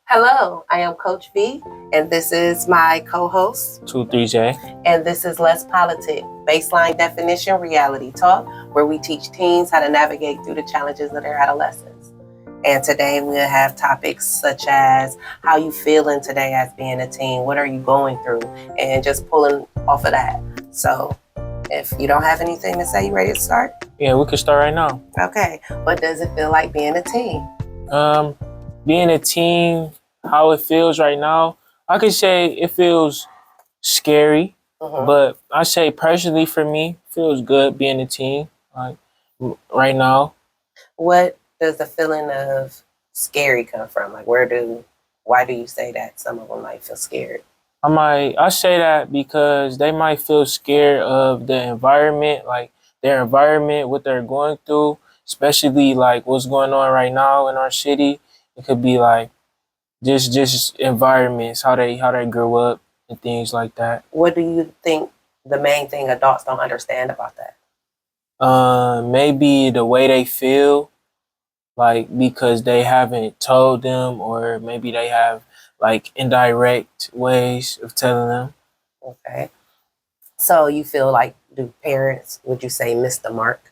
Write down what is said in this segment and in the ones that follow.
Hello, I am Coach V, and this is my co-host, 23J. and this is Less Politic, Baseline Definition Reality Talk, where we teach teens how to navigate through the challenges of their adolescence. And today we'll have topics such as how you feeling today as being a teen, what are you going through, and just pulling off of that. So if you don't have anything to say, you ready to start? Yeah, we can start right now. Okay, what does it feel like being a teen? Being a teen, how it feels right now, I could say it feels scary, but I say personally for me, it feels good being a teen, like right now. What does the feeling of scary come from? Like, why do you say that some of them might feel scared? I say that because they might feel scared of the environment, like their environment, what they're going through, especially like what's going on right now in our city. It could be like just environments, how they grew up and things like that. What do you think the main thing adults don't understand about that? Maybe the way they feel, like because they haven't told them, or maybe they have like indirect ways of telling them. Okay. So you feel like, do parents, would you say, miss the mark?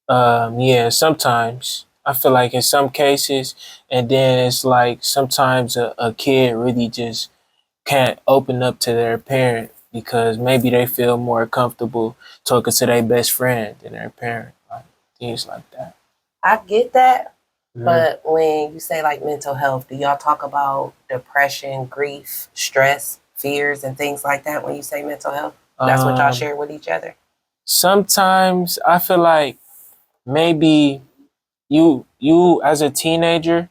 Yeah, sometimes. I feel like in some cases, and then it's like sometimes a kid really just can't open up to their parent because maybe they feel more comfortable talking to their best friend than their parent, like things like that. I get that, but when you say like mental health, do y'all talk about depression, grief, stress, fears, and things like that when you say mental health? That's what y'all share with each other? Sometimes I feel like maybe you as a teenager,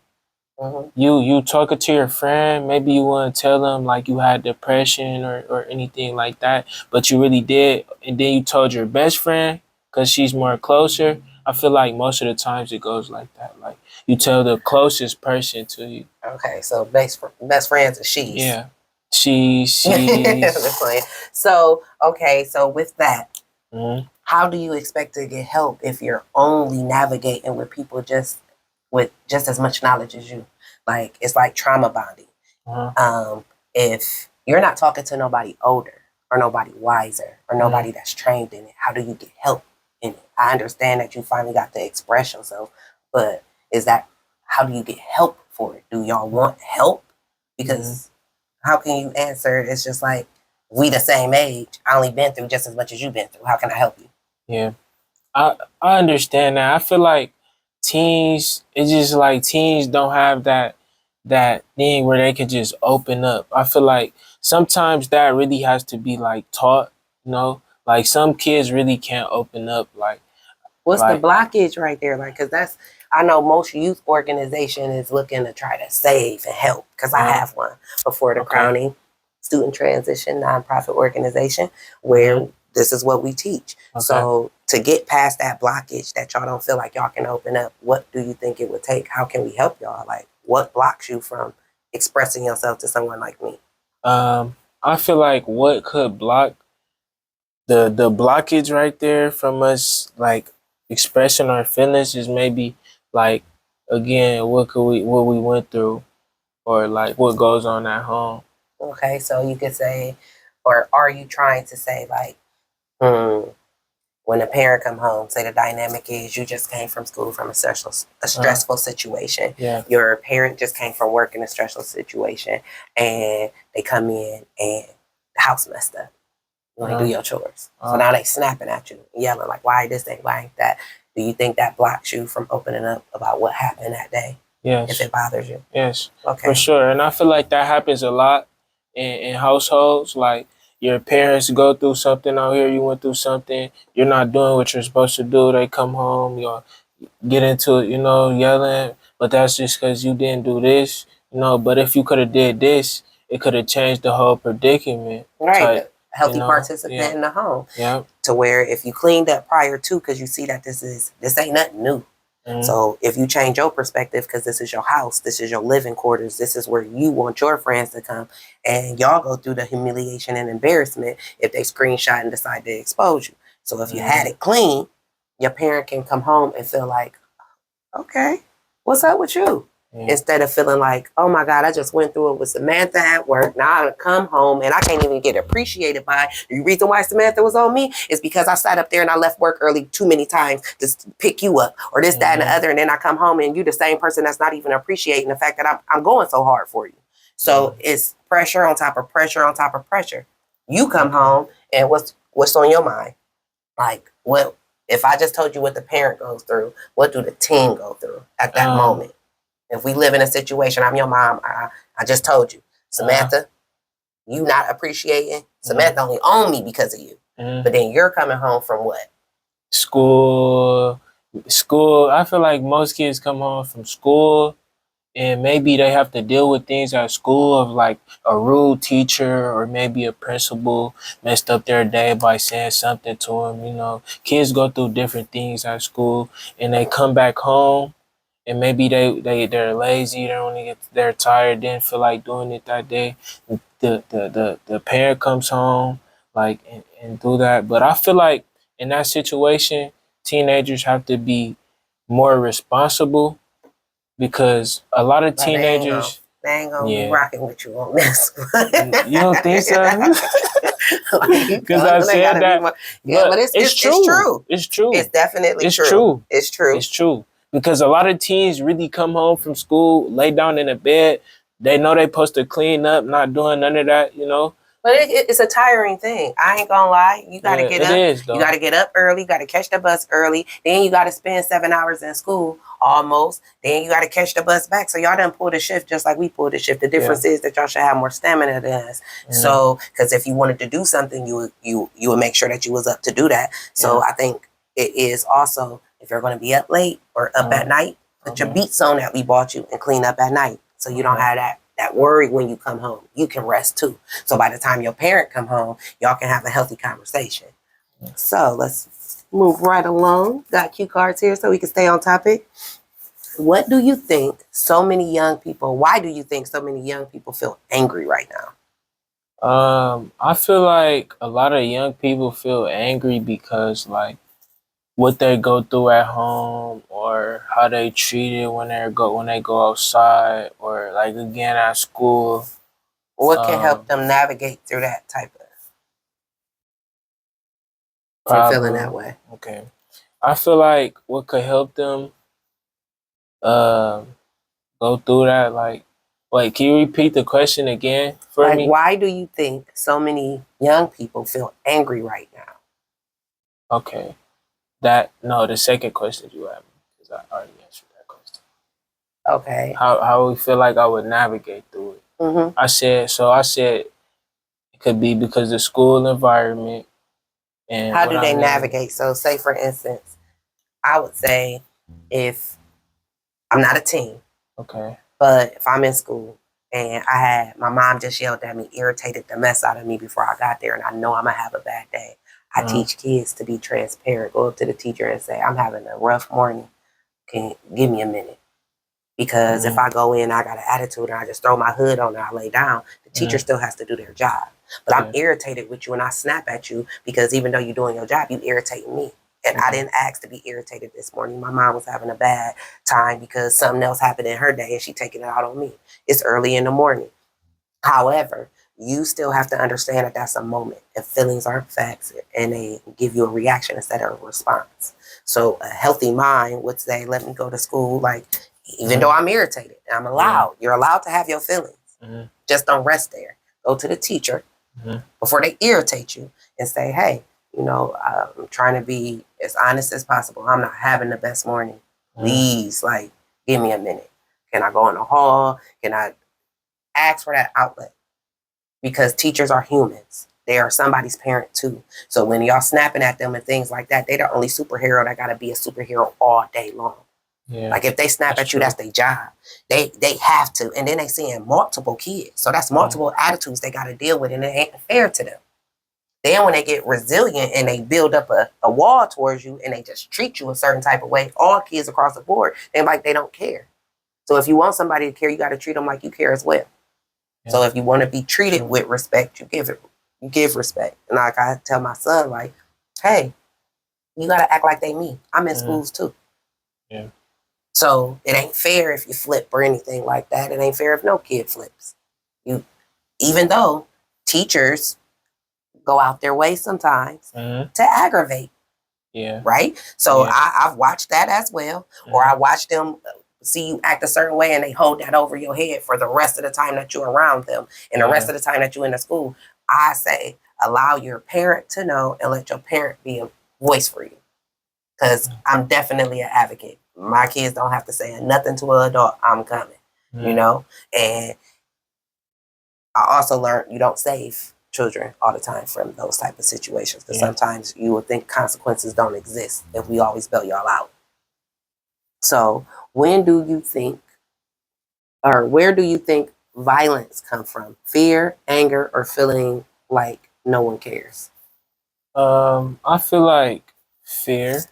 you talking to your friend, maybe you want to tell them like you had depression or anything like that, but you really did, and then you told your best friend because she's more closer. I feel like most of the times it goes like that, like you tell the closest person to you. Okay, so best friends are she's. Yeah, she. So okay, so with that, how do you expect to get help if you're only navigating with people with just as much knowledge as you? Like, it's like trauma bonding. If you're not talking to nobody older or nobody wiser or nobody that's trained in it, how do you get help in it? I understand that you finally got to express yourself, but how do you get help for it? Do y'all want help? Because how can you answer? It's just like, we the same age. I only been through just as much as you've been through. How can I help you? Yeah, I understand that. I feel like teens, it's just like teens don't have that thing where they could just open up. I feel like sometimes that really has to be like taught, you know? Like some kids really can't open up. Like, what's the blockage right there? Like, because I know most youth organization is looking to try to save and help, because I have one before the Crowning Student Transition Nonprofit Organization, where this is what we teach. So to get past that blockage that y'all don't feel like y'all can open up, what do you think it would take? How can we help y'all? Like, what blocks you from expressing yourself to someone like me? I feel like what could block the blockage right there from us like expressing our feelings is maybe like, again, what we went through, or like what goes on at home. Okay, so you could say, or are you trying to say like, when a parent come home, say the dynamic is you just came from school from a stressful situation. Yeah. Your parent just came from work in a stressful situation, and they come in and the house messed up. You want to do your chores. So now they snapping at you, yelling like, why this thing, why ain't that? Do you think that blocks you from opening up about what happened that day? Yes. If it bothers you? Yes. Okay. For sure. And I feel like that happens a lot in households. Like your parents go through something out here, you went through something, you're not doing what you're supposed to do. They come home, you get into it, yelling, but that's just because you didn't do this, but if you could have did this, it could have changed the whole predicament. Right. Healthy participant in the home. Yeah. To where if you cleaned up prior to, because you see that this ain't nothing new. So if you change your perspective, because this is your house, this is your living quarters, this is where you want your friends to come, and y'all go through the humiliation and embarrassment if they screenshot and decide to expose you. So if you had it clean, your parent can come home and feel like, okay, what's up with you? Instead of feeling like, oh my God, I just went through it with Samantha at work. Now I come home and I can't even get appreciated by it. The reason why Samantha was on me is because I sat up there and I left work early too many times to pick you up or this, that, and the other. And then I come home and you the same person that's not even appreciating the fact that I'm going so hard for you. So it's pressure on top of pressure on top of pressure. You come home and what's on your mind? Like, what if I just told you what the parent goes through, what do the teen go through at that moment? If we live in a situation, I'm your mom, I just told you, Samantha, you not appreciating. Samantha only own me because of you. But then you're coming home from what? School. I feel like most kids come home from school and maybe they have to deal with things at school of like a rude teacher or maybe a principal messed up their day by saying something to them. You know, kids go through different things at school and they come back home and maybe they're lazy, they're tired, didn't feel like doing it that day. The parent comes home like and do that. But I feel like in that situation, teenagers have to be more responsible because a lot of teenagers they ain't gonna be rocking with you on this. You don't think so? Because I said that. But it's true. It's true. It's definitely true. It's true. It's true. Because a lot of teens really come home from school, lay down in a bed. They know they're supposed to clean up, not doing none of that, you know? But it's a tiring thing. I ain't gonna lie. You gotta get up. You gotta get up early. You gotta catch the bus early. Then you gotta spend 7 hours in school almost. Then you gotta catch the bus back. So y'all done pulled a shift just like we pulled a shift. The difference is that y'all should have more stamina than us. So, because if you wanted to do something, you would make sure that you was up to do that. So I think it is also, if you're gonna be up late or up at night, put your beats on that we bought you and clean up at night. So you don't have that worry when you come home. You can rest too. So by the time your parent come home, y'all can have a healthy conversation. So let's move right along. Got cue cards here so we can stay on topic. What do you think why do you think so many young people feel angry right now? I feel like a lot of young people feel angry because like what they go through at home or how they treated when they go outside or like again at school. What can help them navigate through that type of feeling that way? Okay. I feel like what could help them go through that, like can you repeat the question again for me? Why do you think so many young people feel angry right now? Okay. The second question you asked me, because I already answered that question. Okay. How we feel like I would navigate through it. I said it could be because the school environment and how do they navigate? So say for instance, I would say if I'm not a teen. Okay. But if I'm in school and my mom just yelled at me, irritated the mess out of me before I got there, and I know I'm gonna have a bad day. I teach kids to be transparent. Go up to the teacher and say, I'm having a rough morning. Can you give me a minute? Because if I go in, I got an attitude and I just throw my hood on and I lay down, the teacher still has to do their job. But I'm irritated with you and I snap at you because even though you're doing your job, you irritate me. And I didn't ask to be irritated this morning. My mom was having a bad time because something else happened in her day and she taking it out on me. It's early in the morning. However, you still have to understand that that's a moment. If feelings aren't facts and they give you a reaction instead of a response. So a healthy mind would say, let me go to school. Like, even though I'm irritated, I'm allowed. You're allowed to have your feelings. Just don't rest there. Go to the teacher before they irritate you and say, hey, I'm trying to be as honest as possible. I'm not having the best morning. Please, give me a minute. Can I go in the hall? Can I ask for that outlet? Because teachers are humans. They are somebody's parent too. So when y'all snapping at them and things like that, they the only superhero that got to be a superhero all day long. Yeah. Like if they snap at you, that's their job. They have to. And then they seeing multiple kids. So that's multiple attitudes they got to deal with, and it ain't fair to them. Then when they get resilient and they build up a wall towards you and they just treat you a certain type of way, all kids across the board, they're like they don't care. So if you want somebody to care, you got to treat them like you care as well. Yeah. So if you want to be treated with respect, you give respect. And like I tell my son, like, hey, you got to act like they me. I'm in schools too. Yeah. So it ain't fair if you flip or anything like that. It ain't fair if no kid flips. Even though teachers go out their way sometimes to aggravate. Yeah. Right? So Yeah. I've watched that as well. Or I watched them see you act a certain way and they hold that over your head for the rest of the time that you're around them and the rest of the time that you're in the school. I say allow your parent to know and let your parent be a voice for you. Because I'm definitely an advocate. My kids don't have to say nothing to an adult. I'm coming. You know? And I also learned you don't save children all the time from those type of situations. Because sometimes you would think consequences don't exist if we always bail y'all out. So when do you think, or where do you think violence come from? Fear, anger, or feeling like no one cares? I feel like fear.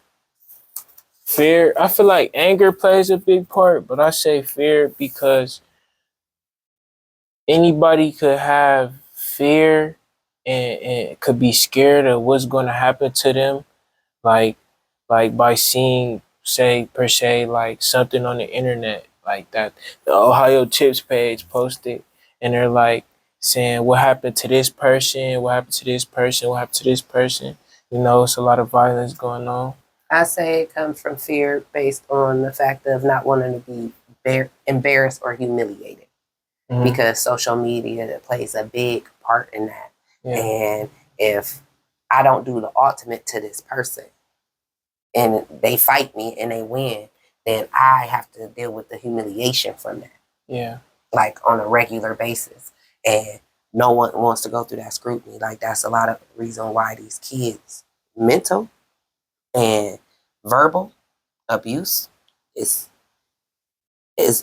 Fear. I feel like anger plays a big part, but I say fear because anybody could have fear and could be scared of what's going to happen to them, like by seeing, say per se, like something on the internet like that. The Ohio Tips page posted, and they're like saying what happened to this person, what happened to this person, what happened to this person. You know, it's a lot of violence going on. I say it comes from fear based on the fact of not wanting to be embarrassed or humiliated. Because social media plays a big part in that. And if I don't do the ultimate to this person and they fight me and they win, then I have to deal with the humiliation from that. Yeah. Like on a regular basis. And no one wants to go through that scrutiny. Like that's a lot of reason why these kids, mental and verbal abuse is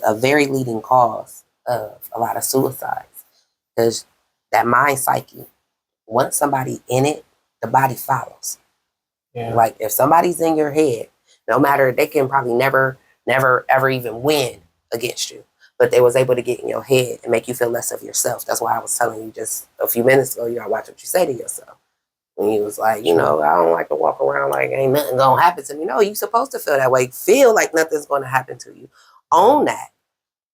a very leading cause of a lot of suicides. Because that mind psyche, once somebody in it, the body follows. Yeah. Like if somebody's in your head, no matter, they can probably never ever even win against you, but they was able to get in your head and make you feel less of yourself. That's why I was telling you just a few minutes ago, you gotta watch what you say to yourself. When you was like, you know, I don't like to walk around like ain't nothing gonna happen to me. No, you supposed to feel that way. Feel like nothing's gonna happen to you. Own that.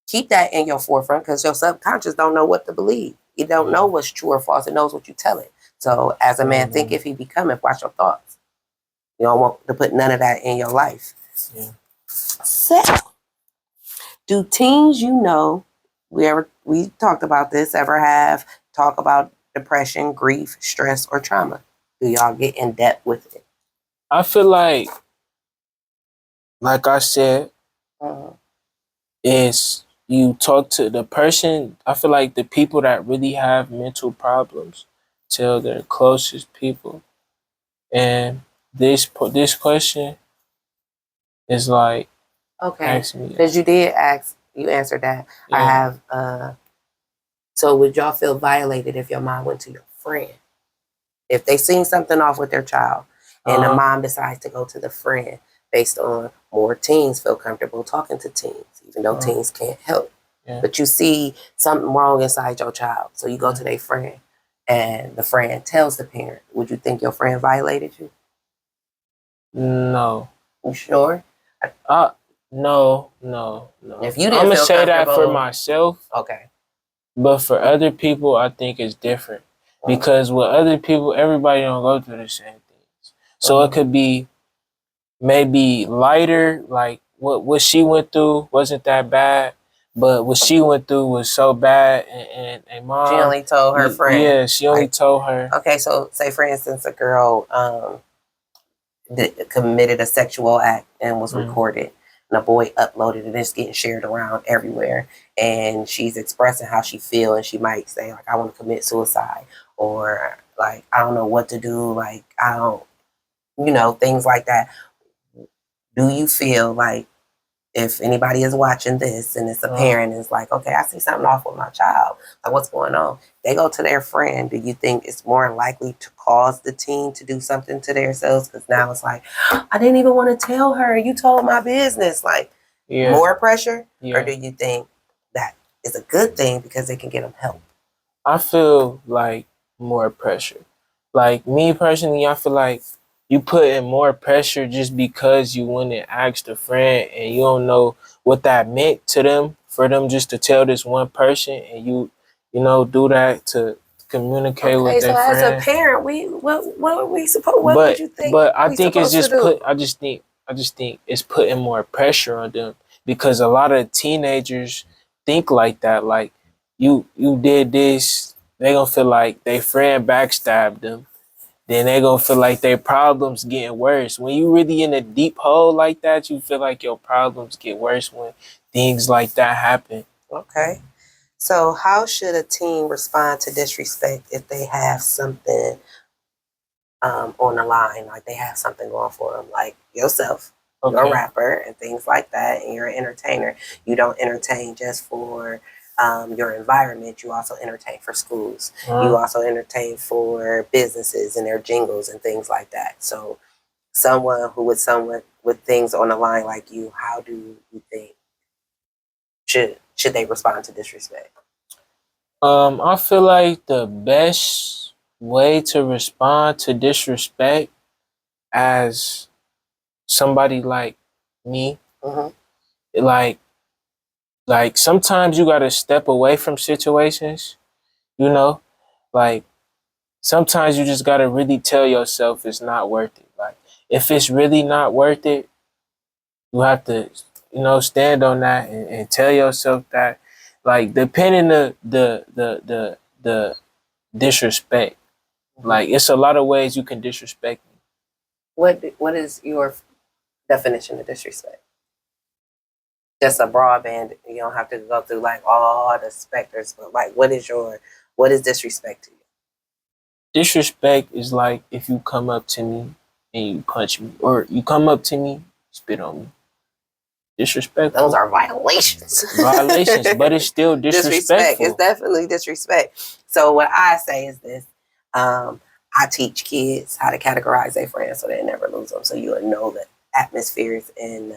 Keep that in your forefront because your subconscious don't know what to believe. It don't know what's true or false. It knows what you tell it. So as a man, think if he become it, watch your thoughts. You don't want to put none of that in your life. Yeah. So, do teens you know, we talked about this, ever have talk about depression, grief, stress, or trauma? Do y'all get in depth with it? I feel like I said, is you talk to the person. I feel like the people that really have mental problems tell their closest people. And this question is like, okay, because you did ask, you answered that. Yeah. I have. So would y'all feel violated if your mom went to your friend? If they seen something off with their child and the mom decides to go to the friend based on more teens feel comfortable talking to teens, even though teens can't help. Yeah. But you see something wrong inside your child. So you go to their friend and the friend tells the parent. Would you think your friend violated you? No. You sure? No. If you didn't I'm gonna feel say that for myself. Okay. But for other people, I think it's different. Because with other people, everybody don't go through the same things. So it could be maybe lighter, like what she went through wasn't that bad, but what she went through was so bad, and mom, she only told her friend. Yeah, she only told her. Okay, so say for instance a girl committed a sexual act and was recorded, and a boy uploaded it, and it's getting shared around everywhere, and she's expressing how she feels, and she might say like, I want to commit suicide, or like, I don't know what to do, like, I don't, you know, things like that. Do you feel like if anybody is watching this and it's a parent and it's like, okay, I see something off with my child, like what's going on? They go to their friend. Do you think it's more likely to cause the teen to do something to themselves? Because now it's like, I didn't even want to tell her. You told my business. Like more pressure? Or do you think that is a good thing because it can get them help? I feel like more pressure. Like me personally, I feel like you put in more pressure just because you went and asked a friend and you don't know what that meant to them, for them just to tell this one person, and you know, do that to communicate with Okay, so their as a friend. parent, what are we supposed? What would you think But I we think it's supposed to just do? I just think it's putting more pressure on them, because a lot of teenagers think like that. Like, you did this, they gonna feel like their friend backstabbed them. Then they gonna feel like their problems getting worse. When you really in a deep hole like that, you feel like your problems get worse when things like that happen. Okay. So, how should a teen respond to disrespect if they have something on the line, like they have something going for them, like yourself, you're a Okay. rapper and things like that, and you're an entertainer. You don't entertain just for your environment. You also entertain for schools. You also entertain for businesses and their jingles and things like that. So, someone with things on the line like you, how do you think should they respond to disrespect? I feel like the best way to respond to disrespect as somebody like me, Mm-hmm. like sometimes you gotta step away from situations, you know? Like, sometimes you just gotta really tell yourself it's not worth it. Like, if it's really not worth it, you have to, you know, stand on that and tell yourself that. Like, depending the disrespect. Mm-hmm. Like, it's a lot of ways you can disrespect me. What is your definition of disrespect? Just a broadband. You don't have to go through like all the specters, but like, what is disrespect to you? Disrespect is like if you come up to me and you punch me, or you come up to me, spit on me. Those Disrespectful. are violations. Violations, but it's still Disrespect. It's disrespectful. definitely disrespect. So what I say is this: I teach kids how to categorize their friends so they never lose them. So you will know the atmospheres and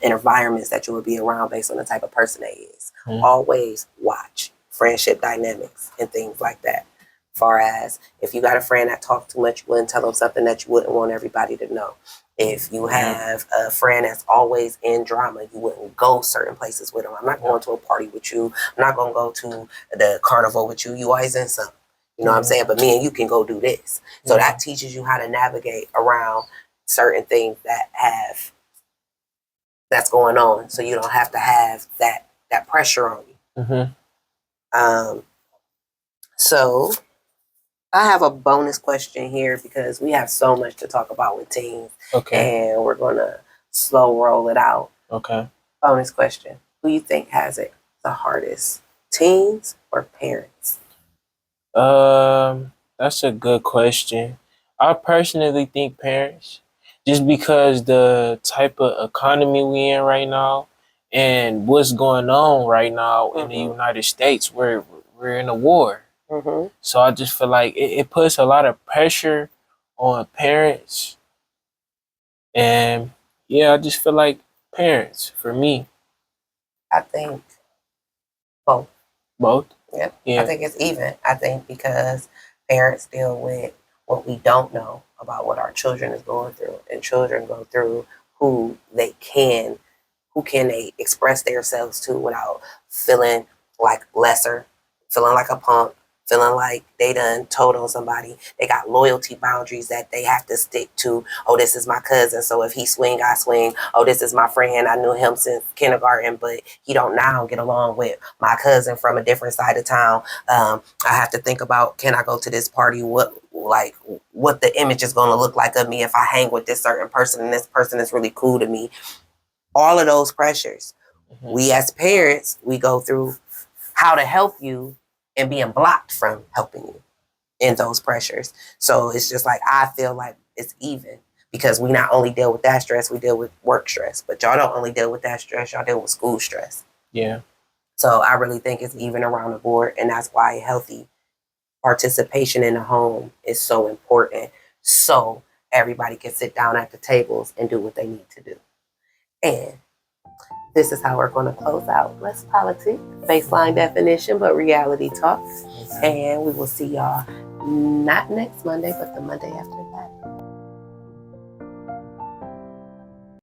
environments that you will be around based on the type of person they is. Mm-hmm. Always watch friendship dynamics and things like that. Far as if you got a friend that talks too much, you wouldn't tell them something that you wouldn't want everybody to know. If you have a friend that's always in drama, you wouldn't go certain places with them. I'm not going to a party with you. I'm not going to go to the carnival with you. You always in something. You know what I'm saying? But me and you can go do this. So that teaches you how to navigate around certain things that's going on. So you don't have to have that pressure on you. Mm-hmm. So I have a bonus question here because we have so much to talk about with teens. Okay. And we're going to slow roll it out. Okay. Bonus question. Who you think has it the hardest? Teens or parents? That's a good question. I personally think parents, just because the type of economy we in right now and what's going on right now in the United States, we're in a war. So I just feel like it puts a lot of pressure on parents, and yeah, I just feel like parents for me. I think both. Both. Yep. Yeah. I think it's even. I think because parents deal with what we don't know about what our children is going through, and children go through who can they express themselves to without feeling like lesser, feeling like a punk, feeling like they done told on somebody. They got loyalty boundaries that they have to stick to. Oh, this is my cousin, so if he swing, I swing. Oh, this is my friend. I knew him since kindergarten, but he don't now get along with my cousin from a different side of town. I have to think about, can I go to this party? What the image is going to look like of me if I hang with this certain person and this person is really cool to me. All of those pressures. We as parents, we go through how to help you and being blocked from helping you in those pressures. So it's just like, I feel like it's even because we not only deal with that stress, we deal with work stress, but y'all don't only deal with that stress, y'all deal with school stress. Yeah. So I really think it's even around the board. And that's why healthy participation in the home is so important. So everybody can sit down at the tables and do what they need to do. And this is how we're going to close out. Less politic, baseline definition, but reality talk. And we will see y'all not next Monday, but the Monday after that.